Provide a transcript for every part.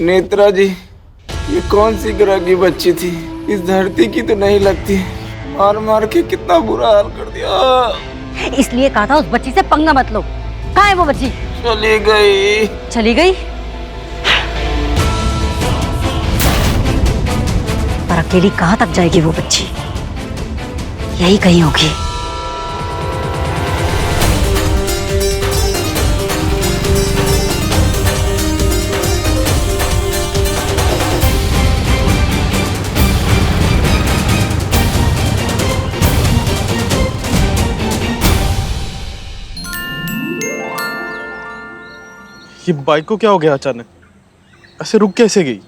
नेत्रा जी, ये कौन सी ग्रह की बच्ची थी? इस धरती की तो नहीं लगती। मार मार के कितना बुरा हाल कर दिया। इसलिए कहा था उस बच्ची से पंगा मत लो। कहाँ है वो बच्ची? चली गई। चली गई? पर अकेली कहाँ तक जाएगी वो बच्ची? यही कहीं होगी। ये बाइक को क्या हो गया अचानक? ऐसे रुक कैसे गई?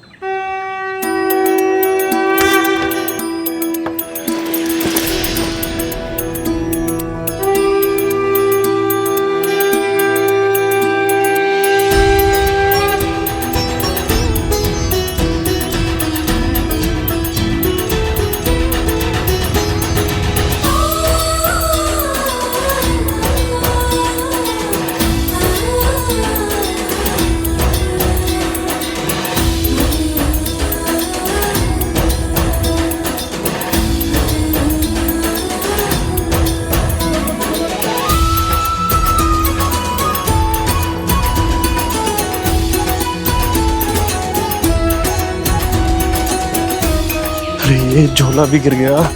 अरे ये झोला भी गिर गया।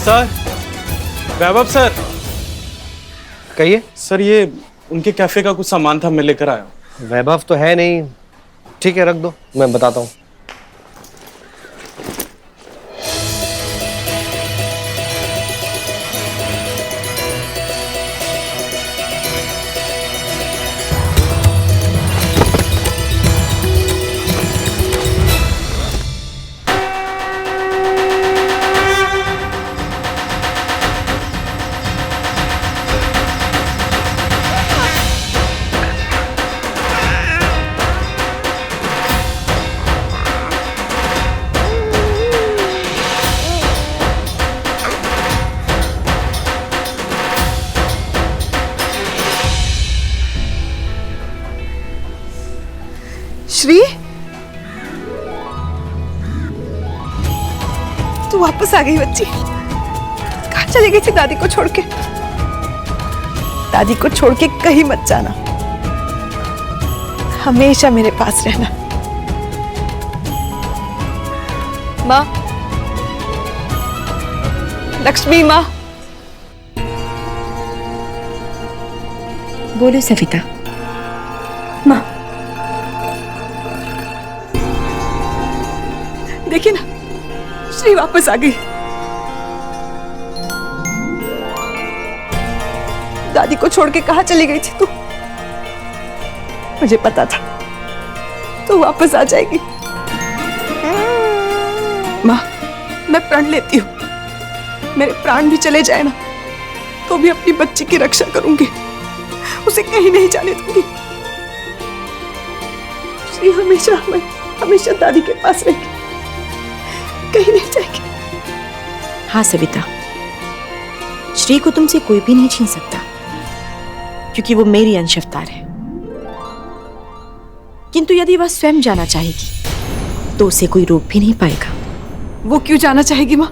सर, वैभव सर। कहिए। सर ये उनके कैफे का कुछ सामान था, मैं लेकर आया हूँ। वैभव तो है नहीं। ठीक है, रख दो, मैं बताता हूँ। श्री, तू वापस आ गई बच्ची। कहाँ चली गई थी दादी को छोड़ के? दादी को छोड़ के कहीं मत जाना, हमेशा मेरे पास रहना। माँ, लक्ष्मी माँ। बोलो सविता। माँ, देखिए ना, श्री वापस आ गई। दादी को छोड़ के कहाँ चली गई थी तू? मुझे पता था तू वापस आ जाएगी। माँ, मैं प्रण लेती हूँ, मेरे प्राण भी चले जाए ना तो भी अपनी बच्ची की रक्षा करूंगी, उसे कहीं नहीं जाने दूंगी। श्री हमेशा हमेशा दादी के पास रहेगी, कहीं नहीं जाएगी। हाँ सविता, श्री को तुमसे कोई भी नहीं छीन सकता, क्योंकि वो मेरी अंश अवतार है। किंतु यदि वह स्वयं जाना चाहेगी तो उसे कोई रोक भी नहीं पाएगा। वो क्यों जाना चाहेगी माँ?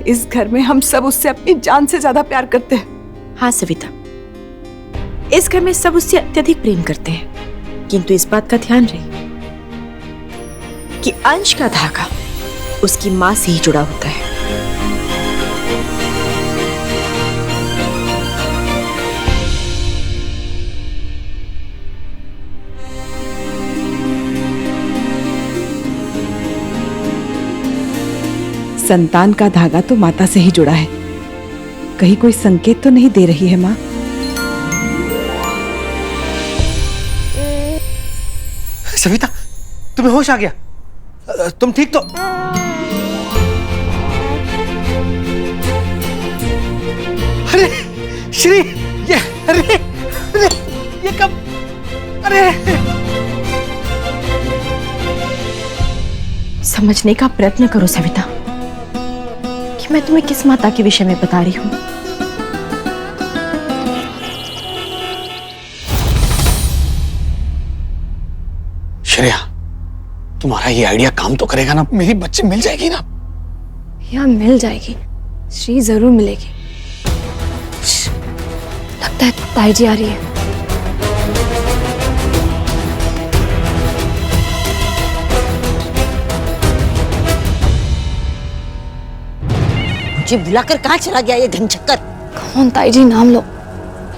इस घर में हम सब उससे अपनी जान से ज्यादा प्यार करते हैं। हाँ सविता, इस घर में सब उससे अत्यधिक प्रेम करते हैं, किंतु इस बात का ध्यान रहे कि अंश का धागा उसकी मां से ही जुड़ा होता है। संतान का धागा तो माता से ही जुड़ा है। कहीं कोई संकेत तो नहीं दे रही है माँ? सविता, तुम्हें होश आ गया? तुम ठीक तो? अरे श्री, ये अरे अरे ये कब? अरे समझने का प्रयत्न करो सविता कि मैं तुम्हें किस माता के विषय में बता रही हूँ। श्रेया, तुम्हारा ये आइडिया काम तो करेगा ना? मेरी बच्ची मिल जाएगी ना? या मिल जाएगी, श्री जरूर मिलेगी। लगता है ताई जी आ रही है। मुझे बुलाकर कहाँ चला गया ये घनचक्कर? कौन ताई जी, नाम लो।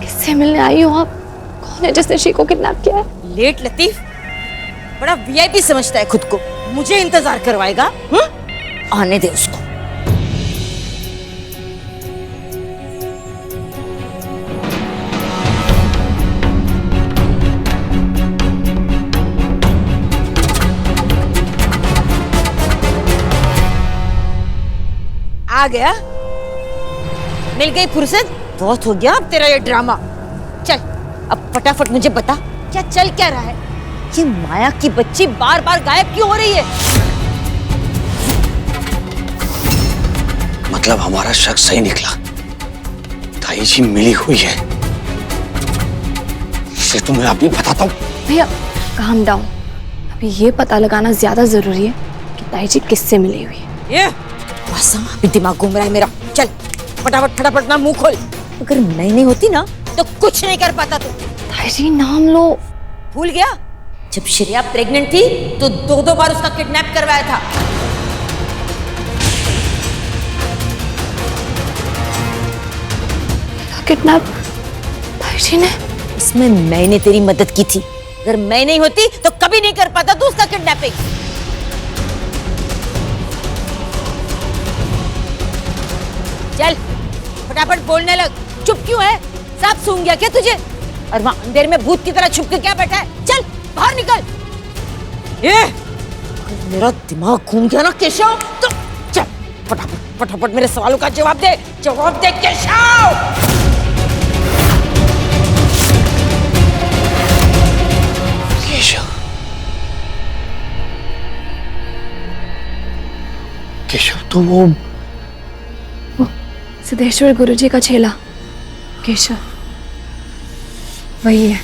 किससे मिलने आई हो आप? कौन है जिसने श्री को किडनैप किया है? लेट लतीफ बड़ा वीआईपी समझता है खुद को, मुझे इंतजार करवाएगा? आने दे उसको। आ गया? मिल गई फुर्सत? बहुत हो गया अब तेरा ये ड्रामा। चल अब फटाफट मुझे बता, क्या चल क्या रहा है? ये माया की बच्ची बार बार गायब क्यों हो रही है? मतलब हमारा शक सही निकला, ताई जी मिली हुई है। इसे तुम्हें अभी बताता हूँ। भैया काम डाउन, अभी ये पता लगाना ज्यादा जरूरी है कि ताई जी किससे मिली हुई है। ये बस अभी दिमाग घूम रहा है मेरा। चल फटाफट फटाफट ना मुंह खोल। अगर मैं नहीं होती ना तो कुछ नहीं कर पाता तू। ताई जी नाम लो। भूल गया जब श्रेया प्रेग्नेंट थी तो दो बार उसका किडनैप करवाया था। किडनैप ताई जी ने? इसमें मैंने तेरी मदद की थी। अगर मैं नहीं होती तो कभी नहीं कर पाता तू उसका किडनैपिंग। चल फटाफट बोलने लग। चुप क्यों है? सब सूंघ गया क्या तुझे? और वहां अंधेरे में भूत की तरह छुप के क्या बैठा है? चल बाहर निकल। ये मेरा दिमाग घूम गया ना केशव, तो चल फटाफट फटाफट मेरे सवालों का जवाब दे। जवाब दे केशव। केशव तो वो सिद्धेश्वर गुरुजी का चेला केशव, वही है।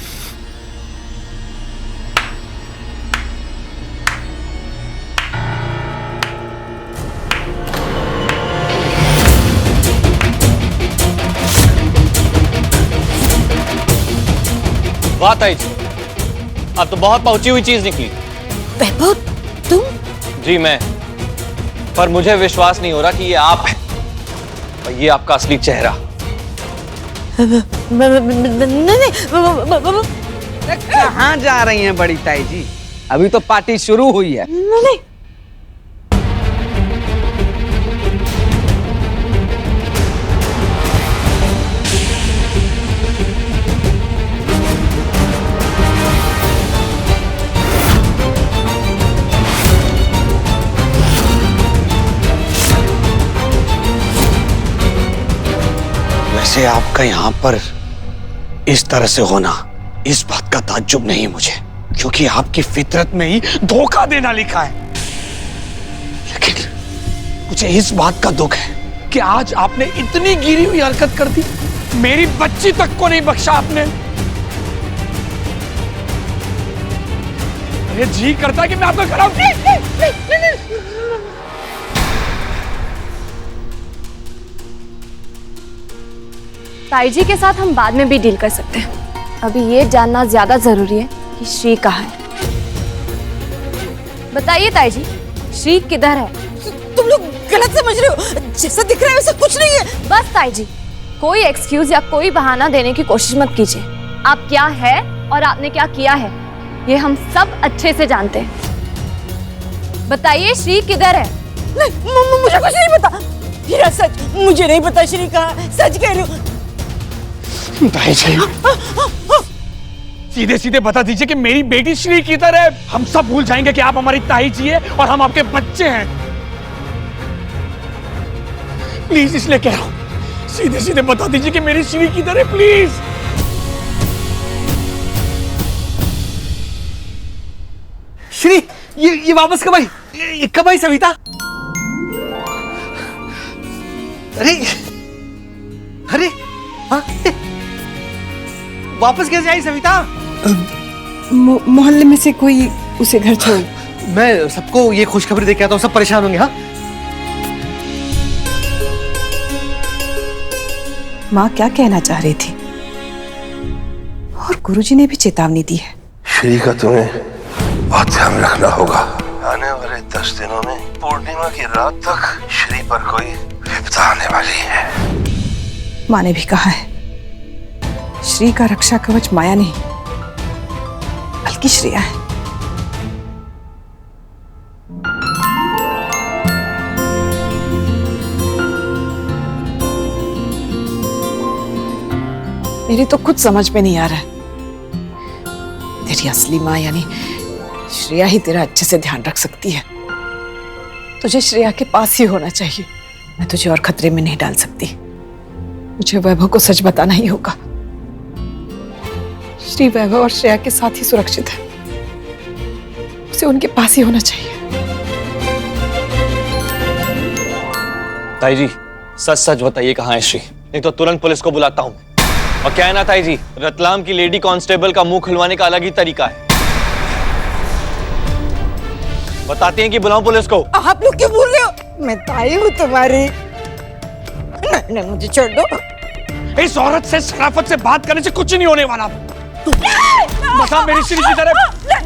वाह ताई जी, अब तो बहुत पहुंची हुई चीज निकली। वैभव तुम? जी मैं, पर मुझे विश्वास नहीं हो रहा कि ये आप हैं और ये आपका असली चेहरा। कहाँ जा रही हैं बड़ी ताई जी? अभी तो पार्टी शुरू हुई है। नहीं वैसे आपका यहाँ पर इस तरह से होना, इस बात का ताज्जुब नहीं मुझे, क्योंकि आपकी फितरत में ही धोखा देना लिखा है। लेकिन मुझे इस बात का दुख है कि आज आपने इतनी गिरी हुई हरकत कर दी, मेरी बच्ची तक को नहीं बख्शा आपने। ये जी करता कि मैं आपका खराब। ताई जी के साथ हम बाद में भी डील कर सकते हैं। अभी ये जानना ज्यादा जरूरी है कि श्री कहाँ है। बताइए ताई जी, श्री किधर है? तुम लोग गलत समझ रहे हो, जैसा दिख रहा है वैसा कुछ नहीं है। बस ताई जी, कोई एक्सक्यूज या कोई बहाना देने की कोशिश मत कीजिए। आप क्या है और आपने क्या किया है ये हम सब अच्छे से जानते हैं। बताइए श्री किधर है? नहीं, मुझे कुछ नहीं पता। हीरा सच, मुझे नहीं पता श्री कहाँ, सच कह रही हूँ। ताई जी, सीधे सीधे बता दीजिए कि मेरी बेटी श्री किधर है। हम सब भूल जाएंगे कि आप हमारी ताई जी है और हम आपके बच्चे हैं। प्लीज, इसलिए कह रहा हूं, सीधे सीधे बता दीजिए कि मेरी श्री किधर है, प्लीज। श्री, ये वापस कब आई? ये कब आई सविता? अरे अरे हाँ, वापस कैसे आई सविता? मोहल्ले में से कोई उसे घर छोड़। मैं सबको ये खुशखबरी दे के आता हूँ, सब परेशान होंगे। हाँ, माँ क्या कहना चाह रही थी? और गुरुजी ने भी चेतावनी दी है। श्री का तुम्हें बहुत ध्यान रखना होगा। आने वाले 10 दिनों में पूर्णिमा की रात तक श्री पर कोई विपदा आने वाली है। माँ ने भी कहा है, श्री का रक्षा कवच माया नहीं बल्कि श्रेया है। मेरी तो कुछ समझ में नहीं आ रहा है। तेरी असली माँ यानी श्रेया ही तेरा अच्छे से ध्यान रख सकती है। तुझे श्रेया के पास ही होना चाहिए। मैं तुझे और खतरे में नहीं डाल सकती। मुझे वैभव को सच बताना ही होगा। श्री वैभव और श्रेया के साथ ही सुरक्षित है। उसे उनके पास ही होना चाहिए। ताई जी, सच सच बताइए कहाँ है श्री, नहीं तो तुरंत पुलिस को बुलाता हूँ। और क्या है ना ताई जी, रतलाम की लेडी कांस्टेबल का मुंह खुलवाने का अलग ही तरीका है। बताते हैं कि बुलाऊं पुलिस को? आप लोग क्यों बोल रहे हो? मैं ताई हूँ तुम्हारी। नहीं, मुझे छोड़ दो। इस औरत से शराफत से बात करने से कुछ नहीं होने वाला। बता मेरी श्री की तरह,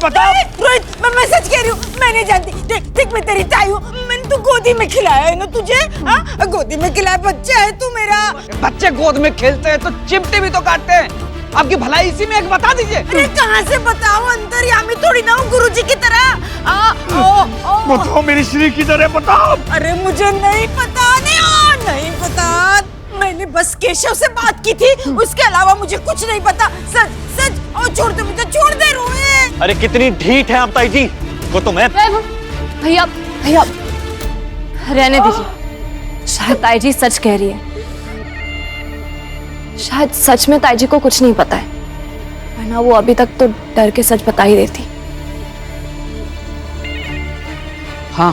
बता। रोहित, मैं सच कह रही हूँ, मैं नहीं जानती। देख मैं तेरी ताई हूँ। मैंने तो गोदी में खिलाया है ना तुझे। हाँ, गोदी में खिलाया बच्चा है तू मेरा। बच्चे गोद में खेलते हैं तो चिमटे भी तो काटते हैं। आपकी भलाई इसी में एक बता दीजिए। अरे कहाँ से बताओ, अंतर्यामी थोड़ी ना हूँ गुरुजी की तरह। बताओ मेरी श्री किधर है, बताओ। अरे मुझे नहीं पता, नहीं पता। मैंने बस केशव से बात की थी, उसके अलावा मुझे कुछ नहीं पता। सच सच। और छोड़ दे मुझे, छोड़ दे रोहित। अरे कितनी ढीठ है आप ताई जी, वो तो मैं। भैया भैया रहने दीजिए। शायद ताई जी सच कह रही है। शायद सच में ताई जी को कुछ नहीं पता है, वरना वो अभी तक तो डर के सच बता ही देती। हाँ,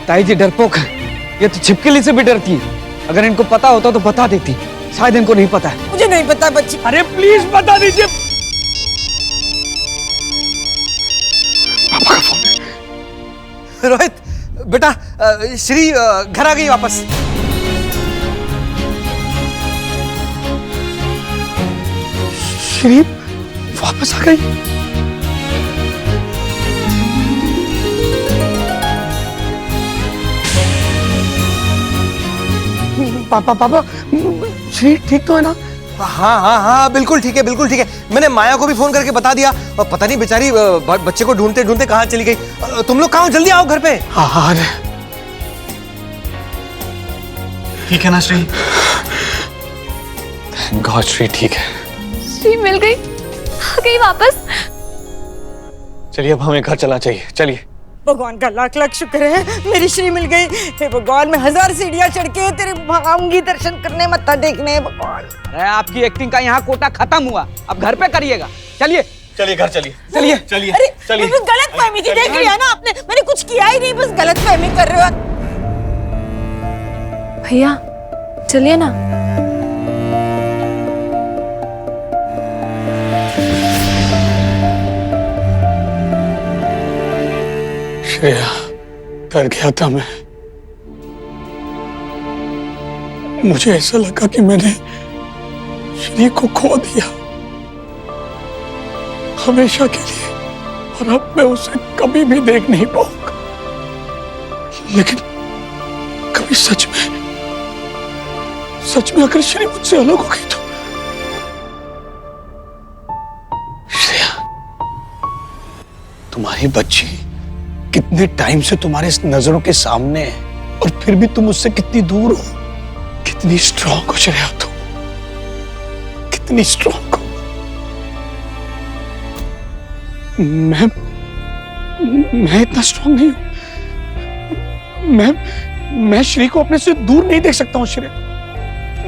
ताई जी डरपोक है। ये तो छिपकली से भी डरती है। अगर इनको पता होता तो बता देती। शायद इनको नहीं पता है। मुझे नहीं पता बच्ची। अरे प्लीज बता दीजिए। पापा का फोन है। रोहित बेटा, श्री घर आ गई वापस। श्री वापस आ गई? पापा श्री ठीक तो है ना? हाँ हाँ हाँ, बिल्कुल ठीक है, बिल्कुल ठीक है। मैंने माया को भी फोन करके बता दिया और पता नहीं बेचारी बच्चे को ढूंढते ढूंढते कहाँ चली गई। तुम लोग कहाँ हो? जल्दी आओ घर पे। हाँ ठीक है ना श्री? थैंक गॉड श्री ठीक है। श्री मिल गई, आ गई वापस। चलिए अब हमें घर चलना चाहिए, चलिए। भगवान का लाख लाख शुक्र है, मेरी श्री मिल गई। हे भगवान, मैं 1000 सीढ़ियां चढ़ के तेरे आऊंगी दर्शन करने, मत्था देखने। भगवान, अरे आपकी एक्टिंग का यहाँ कोटा खत्म हुआ, अब घर पे करिएगा। चलिए चलिए घर चलिए, चलिए चलिए। अरे चलिए। गलत फहमी थी, देख लिया ना आपने। मैंने कुछ किया ही नहीं, बस गलत फहमी कर रहे हो। भैया चलिए ना। श्रेया, डर गया था मैं। मुझे ऐसा लगा कि मैंने श्री को खो दिया हमेशा के लिए, और अब मैं उसे कभी भी देख नहीं पाऊंगा। लेकिन कभी सच में अगर श्री मुझसे अलग हो गई तो। श्रेया, तुम्हारी बच्ची कितने टाइम से तुम्हारे इस नजरों के सामने है और फिर भी तुम उससे कितनी दूर हो। कितनी स्ट्रॉन्ग हो श्रेया तुम, कितनी स्ट्रॉन्ग हो। मैं इतना स्ट्रॉन्ग नहीं हूं। मैं श्री को अपने से दूर नहीं देख सकता हूं श्रेया।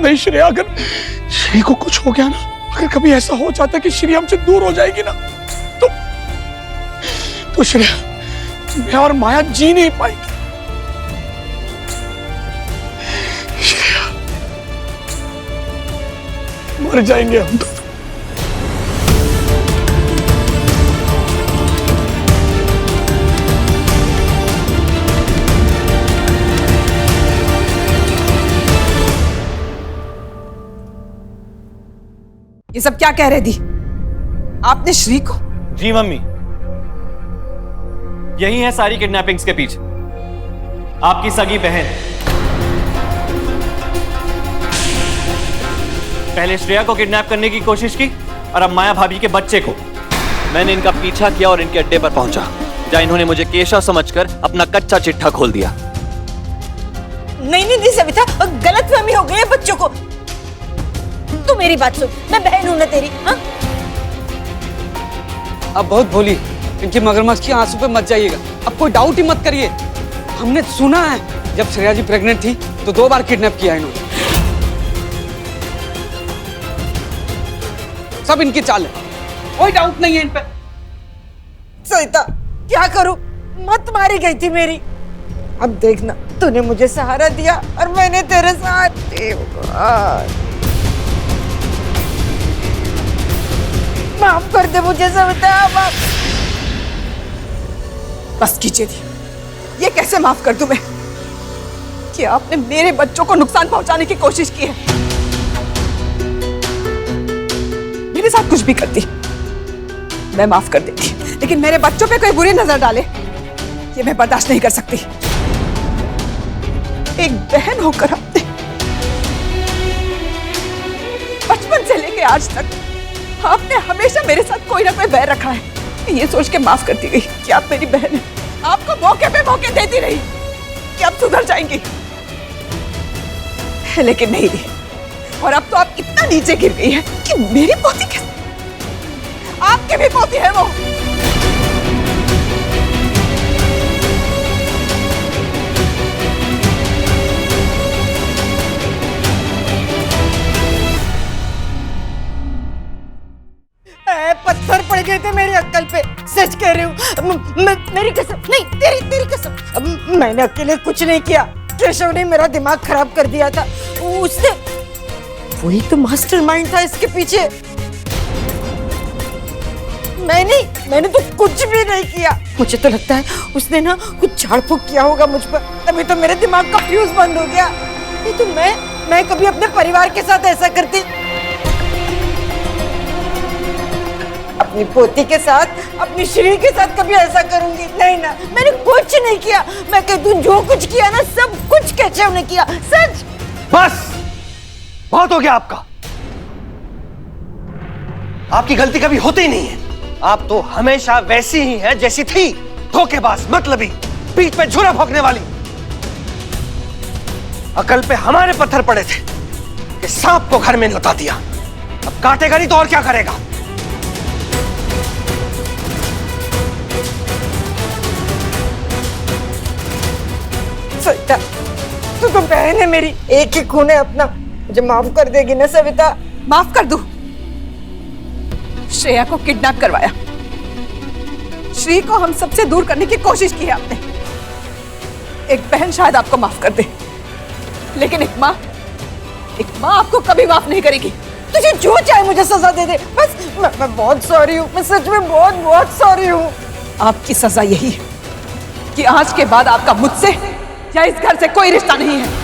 नहीं श्रेया, अगर श्री को कुछ हो गया ना, अगर कभी ऐसा हो जाता कि श्री हमसे दूर हो जाएगी ना, तो श्रेया, मैं और माया जी नहीं पाएंगे। श्रेया, मर जाएंगे हम दोनों। ये सब क्या कह रहे दी? आपने श्री को? जी मम्मी, यही है सारी किडनैपिंग्स के पीछे आपकी सगी बहन। पहले श्रेया को किडनैप करने की कोशिश की और अब माया भाभी के बच्चे को। मैंने इनका पीछा किया और इनके अड्डे पर पहुंचा, जहां इन्होंने मुझे केशव समझकर अपना कच्चा चिट्ठा खोल दिया। नहीं सविता, गलतफहमी हो गई है बच्चों को। तू मेरी बात सुन, मैं बहन हूं ना तेरी। हाँ? अब बहुत बोली, इनकी मगरमच्छ की आंसू पे मत जाइएगा। अब कोई डाउट ही मत करिए। हमने सुना है जब श्रेया जी प्रेग्नेंट थी तो 2 बार किडनैप किया इन्होंने। सब इनकी चाल है, कोई डाउट नहीं है इन पे। सविता, क्या करूं? मत मारी गई थी मेरी। अब देखना, तूने मुझे सहारा दिया और मैंने तेरे साथ। माफ कर दे मुझे सविता, माफ। बस कीजिए दी, ये कैसे माफ कर दूं मैं कि आपने मेरे बच्चों को नुकसान पहुंचाने की कोशिश की है। मेरे साथ कुछ भी करती मैं माफ कर देती, लेकिन मेरे बच्चों पे कोई बुरी नजर डाले ये मैं बर्दाश्त नहीं कर सकती। एक बहन होकर बचपन से लेके आज तक आपने हमेशा मेरे साथ कोई ना कोई बैर रखा है। ये सोच के माफ करती गई कि आप मेरी बहन हैं। आपको मौके पे मौके देती रही कि आप सुधर जाएंगी, लेकिन नहीं दी। और अब तो आप इतना नीचे गिर गई है कि मेरी पोती कैसे? आपकी भी पोती है वो। पत्थर पड़ गए थे मेरी अक्ल पे, सच कह रही हूँ। मेरी कसम, नहीं तेरी कसम। मैंने अकेले कुछ नहीं किया, केशव ने मेरा दिमाग खराब कर दिया था। उसने, वही तो मास्टरमाइंड था इसके पीछे। मैंने तो कुछ भी नहीं किया। मुझे तो लगता है उसने ना कुछ झाड़ फूक किया होगा मुझ पर, तभी तो मेरे दिमाग का फ्यूज बंद हो गया। नहीं तो मैं कभी अपने परिवार के साथ ऐसा करती? अपनी पोती के साथ, अपनी श्री के साथ कभी ऐसा करूंगी? नहीं ना, मैंने कुछ नहीं किया। मैं कहती हूँ जो कुछ किया ना, सब कुछ केशव ने किया, सच। बस बहुत हो गया आपका। आपकी गलती कभी होती ही नहीं है। आप तो हमेशा वैसी ही हैं जैसी थी, धोखेबाज, मतलबी, पीठ पे छुरा भोंकने वाली। अकल पे हमारे पत्थर पड़े थे कि सांप को घर में लौटा दिया, अब काटेगा नहीं तो और क्या करेगा? सविता, तू तो बहन है मेरी, एक ही खून है अपना। मुझे माफ कर देगी ना सविता? माफ कर दूं? श्रेया को किडनैप करवाया, श्री को हम सबसे दूर करने की कोशिश की है आपने। एक बहन शायद आपको माफ कर दे, लेकिन एक माँ आपको कभी माफ नहीं करेगी। तुझे जो चाहे मुझे सजा दे दे, बस। मैं बहुत सॉरी हूँ, मैं सच में बहुत सॉरी हूँ। आपकी सजा यही है कि आज के बाद आपका मुझसे या इस घर से कोई रिश्ता नहीं है।